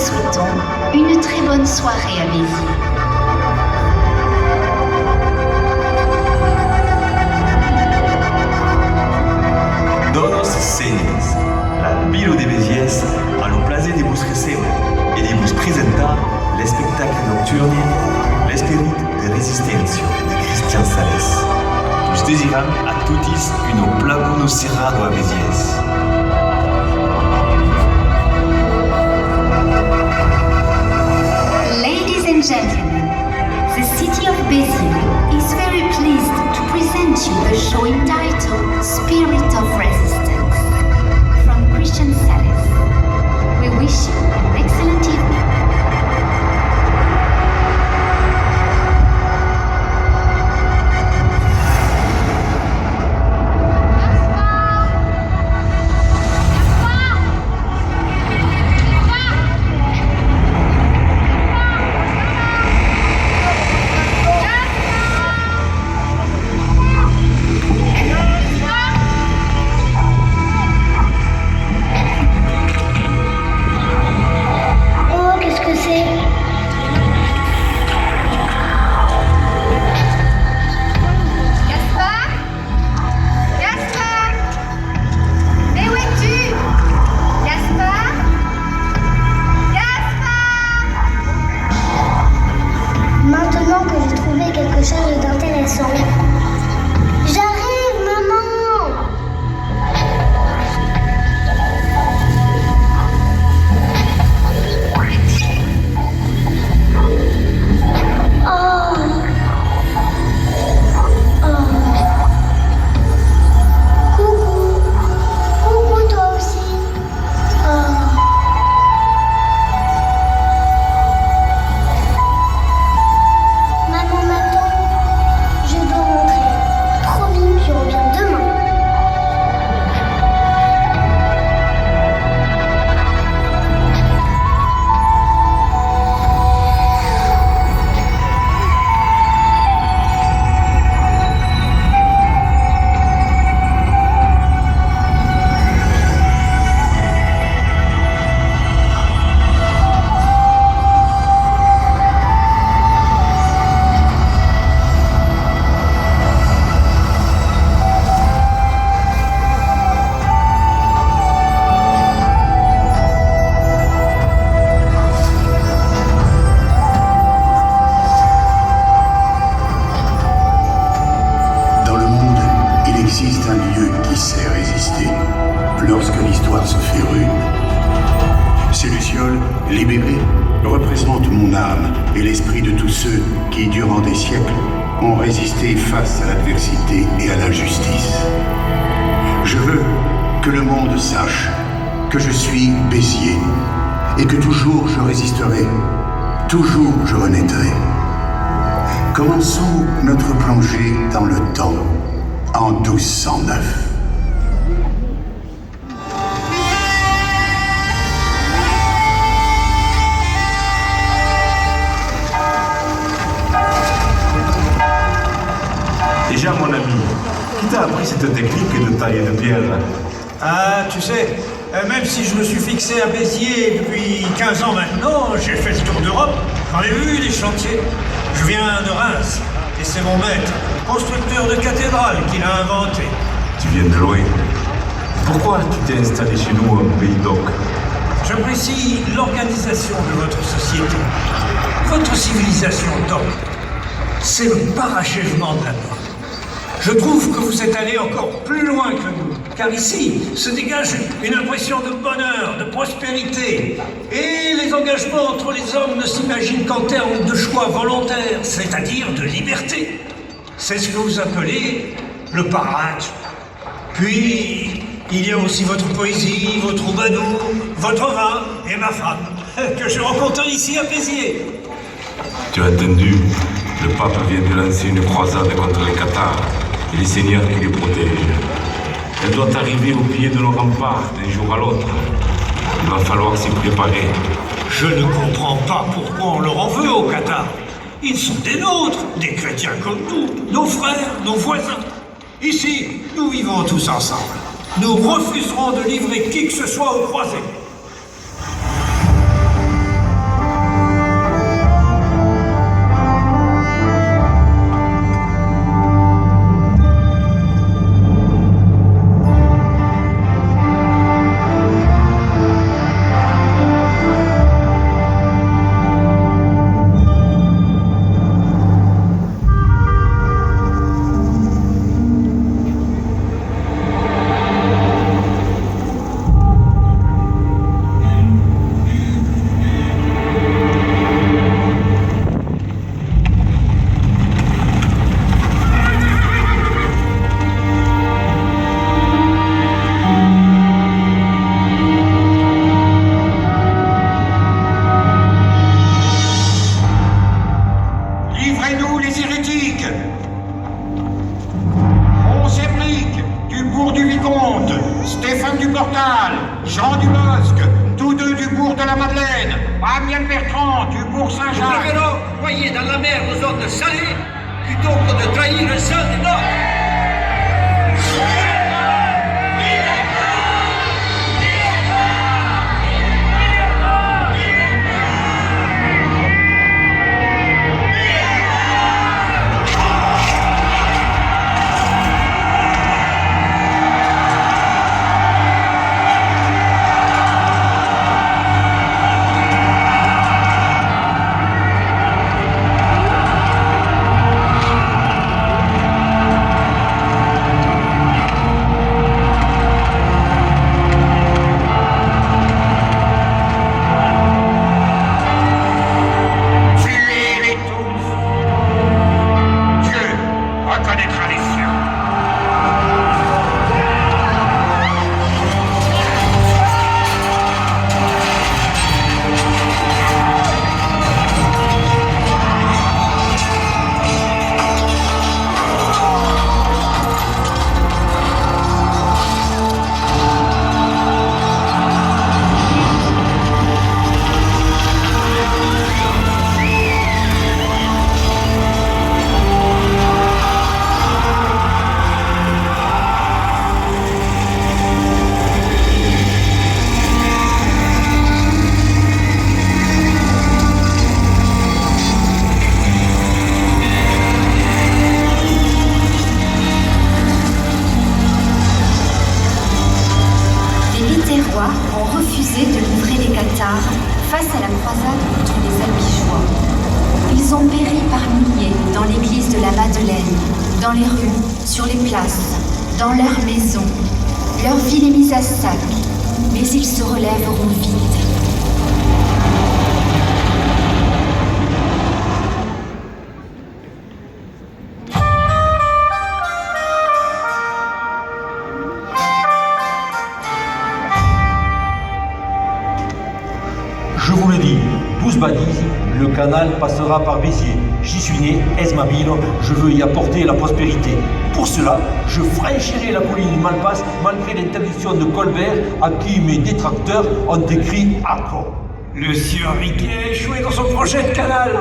souhaitons une très bonne soirée à Béziers. Donos cenes, l'Albiro de Béziers, a lo placer de vos recebre et de vous présenter le spectacle nocturne L'Esprit de Resistencia de Christian Sales. Nous désirons à tous une plaguno cerrado a Béziers. Ladies and gentlemen, the city of Béziers is very pleased to present you the show entitled Spirit of Resistance from Christian Sales. We wish you an excellent evening. Maintenant que j'ai trouvé quelque chose d'intéressant. J'arrive, maman! Oh! Oh! Coucou! Coucou toi aussi! Oh! Maman m'attend. Je dois rentrer. Promis, je reviens demain. Dans le monde, il existe un lieu qui sait résister lorsque l'histoire se fait rude. Ces lucioles, libérées, représentent mon âme et l'esprit de tous ceux qui, durant des siècles, ont résisté face à l'adversité et à l'injustice. Je veux que le monde sache que je suis Béziers et que toujours je résisterai, toujours je renaîtrai. Commençons notre plongée dans le temps en 1209. Déjà, mon ami, qui t'a appris cette technique de tailler de pierre? Ah, tu sais, même si je me suis fixé à Béziers depuis 15 ans maintenant, j'ai fait le tour d'Europe, j'en ai vu des chantiers. Je viens de Reims, et c'est mon maître, constructeur de cathédrale, qui l'a inventé. Tu viens de loin. Pourquoi tu t'es installé chez nous en pays d'oc? J'apprécie l'organisation de votre société. Votre civilisation d'homme, c'est le parachèvement de la nôtre. Je trouve que vous êtes allé encore plus loin que nous, car ici se dégage une impression de bonheur, de prospérité. Et les engagements entre les hommes ne s'imaginent qu'en termes de choix volontaires, c'est-à-dire de liberté. C'est ce que vous appelez le parage. Puis, il y a aussi votre poésie, vos troubadours, votre vin et ma femme, que je rencontre ici à Béziers. Tu as entendu? Le pape vient de lancer une croisade contre les Cathares et les seigneurs qui les protègent. Elle doit arriver au pied de nos remparts d'un jour à l'autre. Il va falloir s'y préparer. Je ne comprends pas pourquoi on leur en veut au Qatar. Ils sont des nôtres, des chrétiens comme nous, nos frères, nos voisins. Ici, nous vivons tous ensemble. Nous refuserons de livrer qui que ce soit aux croisés. du bourg de la Madeleine. Amiens Bertrand, du bourg Vous Saint-Jacques. préférons noyer dans la mer nos hommes salés plutôt que de trahir le sang des nôtres. Tuez-les tous. Dieu reconnaîtra les siens. Les Biterrois ont refusé de livrer les Cathares face à la croisade contre les Albigeois. Ils ont péri par milliers dans l'église de la Madeleine, dans les rues, sur les places, dans leurs maisons. Leur ville est mise à sac, mais ils se relèveront vite. Je vous le dis, tous badisent, le canal passera par Béziers. J'y suis né, est ma ville, je veux y apporter la prospérité. Pour cela, je franchirai la colline Malpasse malgré l'interdiction de Colbert à qui mes détracteurs ont écrit accord. Le sieur Riquet a échoué dans son projet de canal,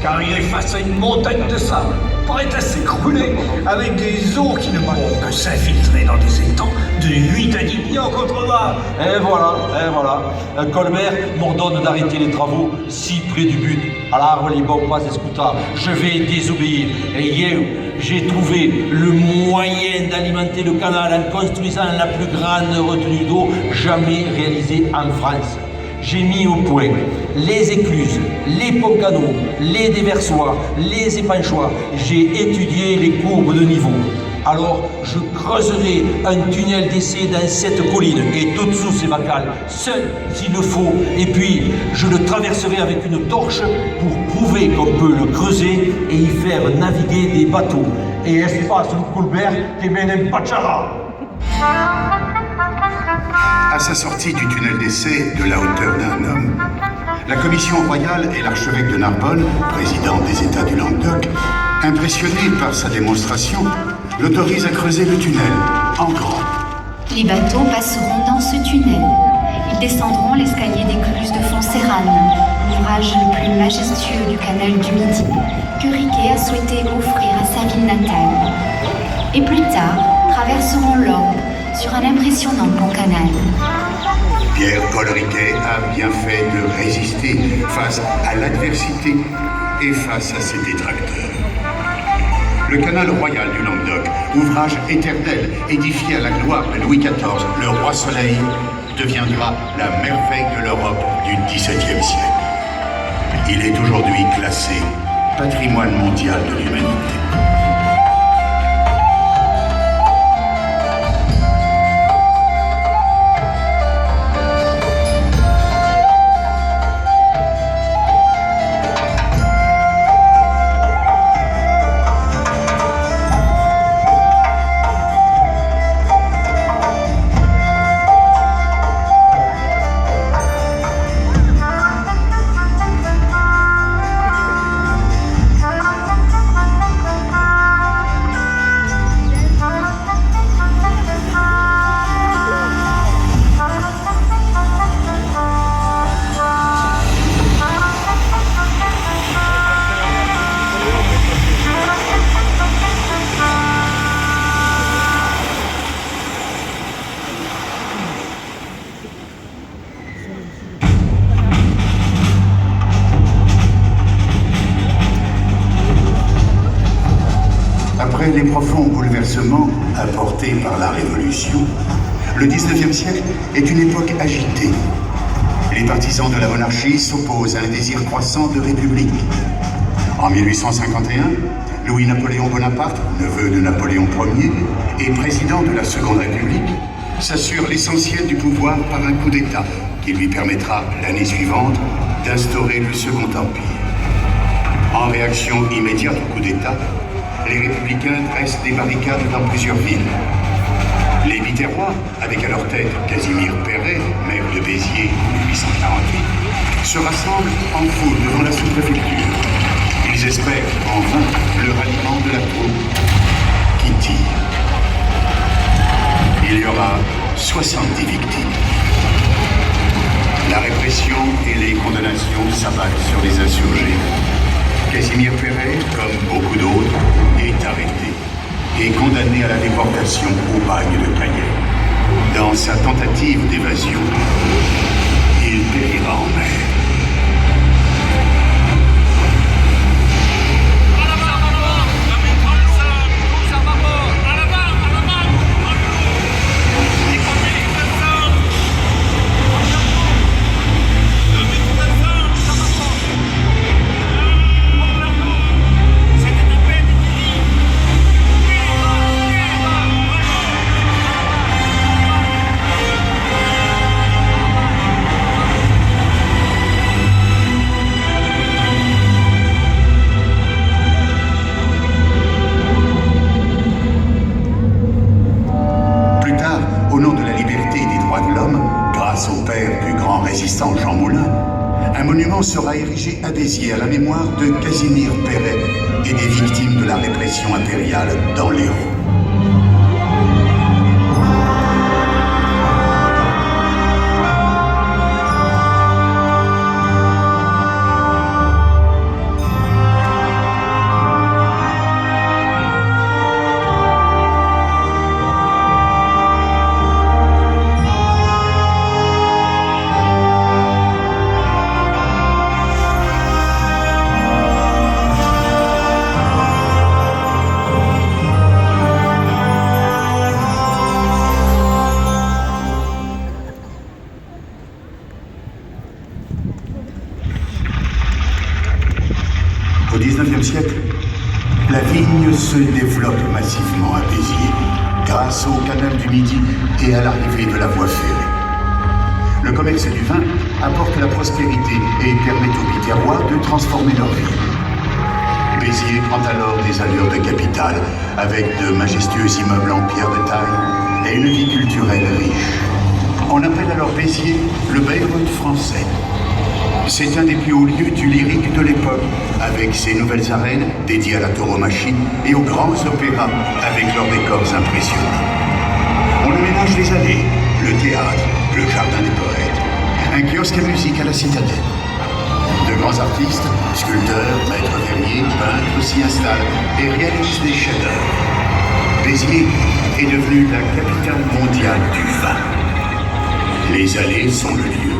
car il est face à une montagne de sable, prête à s'écrouler, avec des eaux qui ne pourront que s'infiltrer dans des étangs de 8 à 10 pieds en contrebas. Et voilà. Colbert m'ordonne d'arrêter les travaux si près du but. Alors les bons pas escuta, je vais désobéir. Et hier, j'ai trouvé le moyen d'alimenter le canal en construisant la plus grande retenue d'eau jamais réalisée en France. J'ai mis au point les écluses, les ponts canaux, les déversoirs, les épanchoirs. J'ai étudié les courbes de niveau. Alors, je creuserai un tunnel d'essai dans cette colline et tout dessous ces bacals, seul s'il le faut. Et puis, je le traverserai avec une torche pour prouver qu'on peut le creuser et y faire naviguer des bateaux. Et espace le Colbert qui mène un pachara. À sa sortie du tunnel d'essai de la hauteur d'un homme, la commission royale et l'archevêque de Narbonne, président des États du Languedoc, impressionnés par sa démonstration, l'autorisent à creuser le tunnel en grand. Les bateaux passeront dans ce tunnel. Ils descendront l'escalier d'écluse de Fontserrane, l'ouvrage le plus majestueux du canal du Midi, que Riquet a souhaité offrir à sa ville natale. Et plus tard, traverseront l'Orbe sur un impressionnant pont canal. Pierre-Paul Riquet a bien fait de résister face à l'adversité et face à ses détracteurs. Le canal royal du Languedoc, ouvrage éternel édifié à la gloire de Louis XIV, le roi Soleil, deviendra la merveille de l'Europe du XVIIe siècle. Il est aujourd'hui classé patrimoine mondial de l'humanité. Après les profonds bouleversements apportés par la Révolution, le 19e siècle est une époque agitée. Les partisans de la monarchie s'opposent à un désir croissant de république. En 1851, Louis-Napoléon Bonaparte, neveu de Napoléon Ier et président de la Seconde République, s'assure l'essentiel du pouvoir par un coup d'État qui lui permettra, l'année suivante, d'instaurer le Second Empire. En réaction immédiate au coup d'État, les républicains dressent des barricades dans plusieurs villes. Les Biterrois, avec à leur tête Casimir Perret, maire de Béziers en 1848, se rassemblent en foule devant la sous-préfecture. Ils espèrent en vain le ralliement de la troupe qui tire. Il y aura 70 victimes. La répression et les condamnations s'abattent sur les insurgés. Casimir Perret, comme beaucoup d'autres, est arrêté et condamné à la déportation au bagne de Cayenne. Dans sa tentative d'évasion, il périra en mer. Résistant Jean Moulin, un monument sera érigé à Béziers à la mémoire de Casimir Perret et des victimes de la répression impériale dans l'Hérault. Au XIXe siècle, la vigne se développe massivement à Béziers, grâce au canal du Midi et à l'arrivée de la voie ferrée. Le commerce du vin apporte la prospérité et permet aux Biterrois de transformer leur vie. Béziers prend alors des allures de capitale, avec de majestueux immeubles en pierre de taille et une vie culturelle riche. On appelle alors Béziers le Bayreuth français. C'est un des plus hauts lieux du lyrique de l'époque, avec ses nouvelles arènes dédiées à la tauromachie et aux grands opéras avec leurs décors impressionnants. On aménage les allées, le théâtre, le jardin des poètes, un kiosque à musique à la citadelle. De grands artistes, sculpteurs, maîtres verriers, peintres s'y installent et réalisent des chefs-d'œuvre. Béziers est devenue la capitale mondiale du vin. Les allées sont le lieu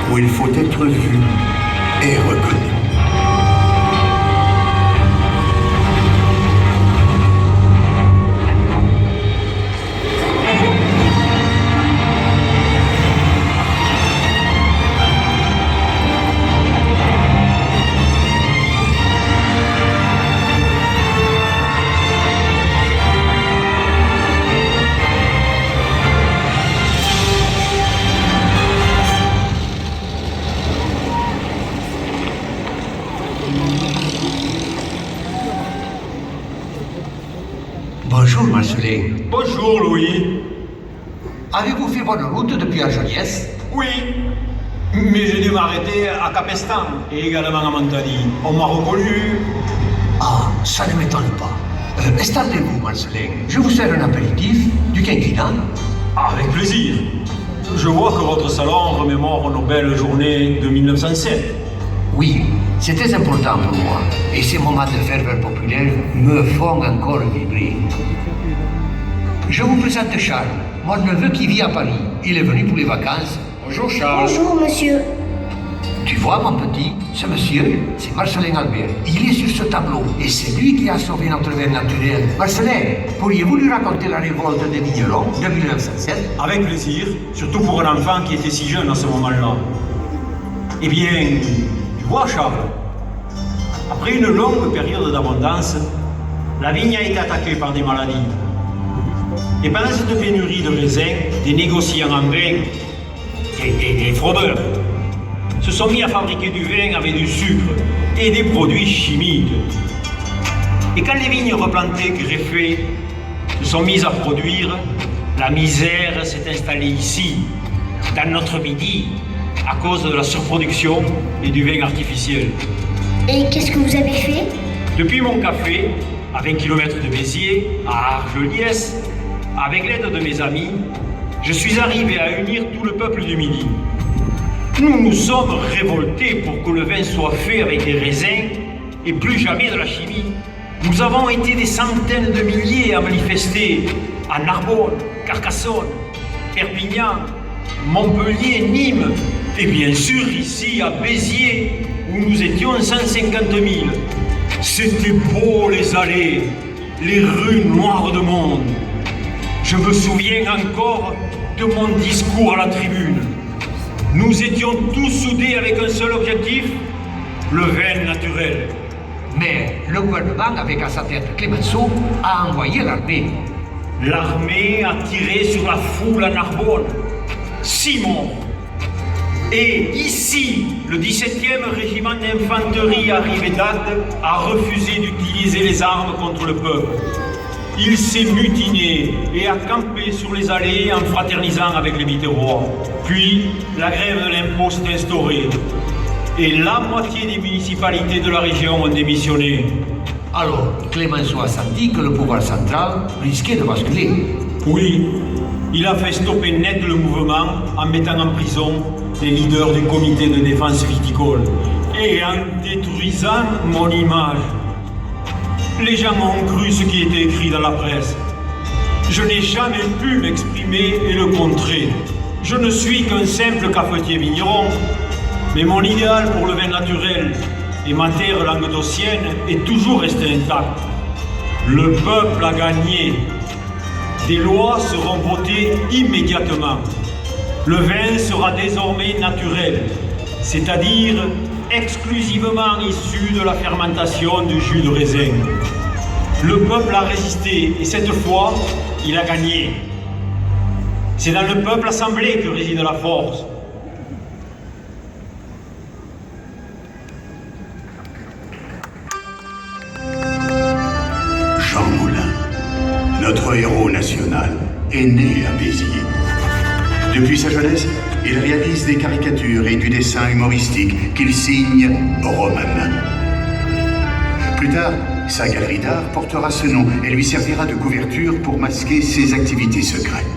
où il faut être vu et reconnu. Bonjour, Marcelin. Bonjour, Louis. Avez-vous fait bonne route depuis Argeliès? Oui, mais j'ai dû m'arrêter à Capestan et également à Montagny. On m'a reconnu. Ah, ça ne m'étonne pas. Installez-vous, Marcelin. Je vous sers un apéritif, du quinquennat. Avec plaisir. Je vois que votre salon remémore nos belles journées de 1907. Oui, c'est très important pour moi. Et ces moments de ferveur populaire me font encore vibrer. Je vous présente Charles, mon neveu qui vit à Paris. Il est venu pour les vacances. Bonjour Charles. Bonjour, monsieur. Tu vois, mon petit, ce monsieur, c'est Marcelin Albert. Il est sur ce tableau et c'est lui qui a sauvé notre vin naturel. Marcelin, pourriez-vous lui raconter la révolte des vignerons de 1907? Avec plaisir, surtout pour un enfant qui était si jeune à ce moment-là. Eh bien, tu vois, Charles, après une longue période d'abondance, la vigne a été attaquée par des maladies. Et pendant cette pénurie de raisins, des négociants en vin, des fraudeurs, se sont mis à fabriquer du vin avec du sucre et des produits chimiques. Et quand les vignes replantées, greffées, se sont mises à produire, la misère s'est installée ici, dans notre Midi, à cause de la surproduction et du vin artificiel. Et qu'est-ce que vous avez fait? Depuis mon café, à 20 km de Béziers, à Argelliès, avec l'aide de mes amis, je suis arrivé à unir tout le peuple du Midi. Nous nous sommes révoltés pour que le vin soit fait avec des raisins et plus jamais de la chimie. Nous avons été des centaines de milliers à manifester à Narbonne, Carcassonne, Perpignan, Montpellier, Nîmes et bien sûr ici à Béziers où nous étions 150 000. C'était beau les allées, les rues noires de monde. Je me souviens encore de mon discours à la tribune. Nous étions tous soudés avec un seul objectif, le vin naturel. Mais le gouvernement, avec à sa tête Clemenceau, a envoyé l'armée. L'armée a tiré sur la foule à Narbonne. 6 morts. Et ici, le 17e régiment d'infanterie arrivé d'Agde a refusé d'utiliser les armes contre le peuple. Il s'est mutiné et a campé sur les allées en fraternisant avec les Biterrois. Puis, la grève de l'impôt s'est instaurée. Et la moitié des municipalités de la région ont démissionné. Alors, Clemenceau a senti que le pouvoir central risquait de basculer. Oui, il a fait stopper net le mouvement en mettant en prison les leaders du comité de défense viticole et en détruisant mon image. Les gens ont cru ce qui était écrit dans la presse. Je n'ai jamais pu m'exprimer et le contrer. Je ne suis qu'un simple cafetier vigneron, mais mon idéal pour le vin naturel et ma terre languedocienne est toujours resté intact. Le peuple a gagné. Des lois seront votées immédiatement. Le vin sera désormais naturel, c'est-à-dire exclusivement issu de la fermentation du jus de raisin. Le peuple a résisté et cette fois, il a gagné. C'est dans le peuple assemblé que réside la force. Jean Moulin, notre héros national, est né à Béziers. Depuis sa jeunesse, il réalise des caricatures et du dessin humoristique qu'il signe Romanin. Plus tard, sa galerie d'art portera ce nom et lui servira de couverture pour masquer ses activités secrètes.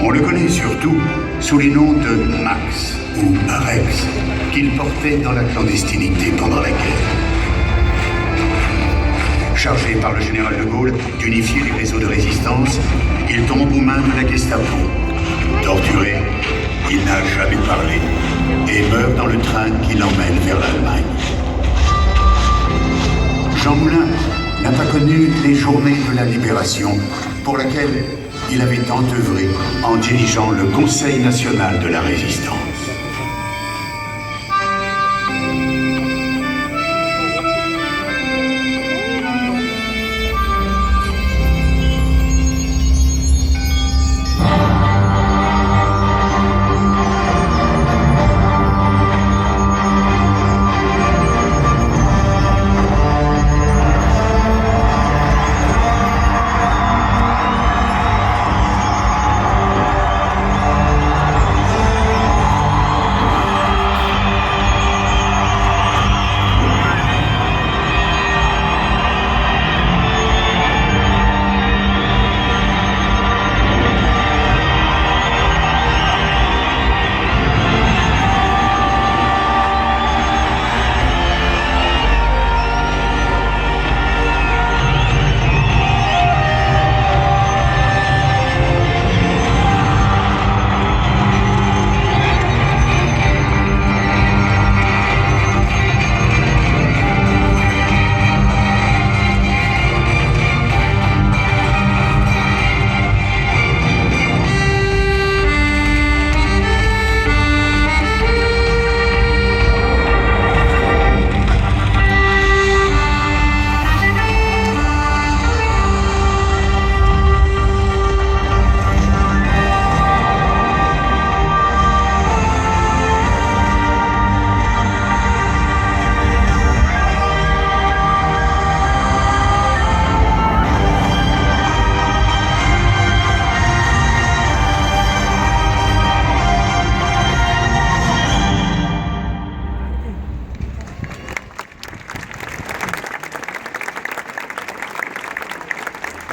On le connaît surtout sous les noms de Max ou Rex, qu'il portait dans la clandestinité pendant la guerre. Chargé par le général de Gaulle d'unifier les réseaux de résistance, il tombe aux mains de la Gestapo. Torturé, il n'a jamais parlé et meurt dans le train qui l'emmène vers l'Allemagne. Jean Moulin n'a pas connu les journées de la libération pour laquelle il avait tant œuvré en dirigeant le Conseil national de la résistance.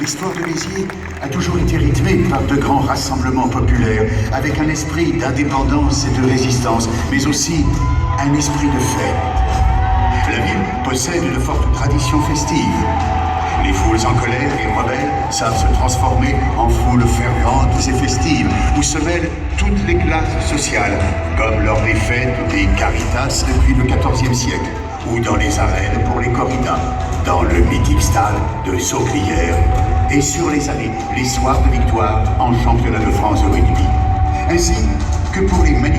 L'histoire de Béziers a toujours été rythmée par de grands rassemblements populaires, avec un esprit d'indépendance et de résistance, mais aussi un esprit de fête. La ville possède de fortes traditions festives. Les foules en colère et rebelles savent se transformer en foules ferventes et festives, où se mêlent toutes les classes sociales, comme lors des fêtes des Caritas depuis le XIVe siècle, ou dans les arènes pour les corridas, dans le mythique stade de Saucrières, et sur les soirs de victoire en championnat de France de rugby. Ainsi que pour les manifestations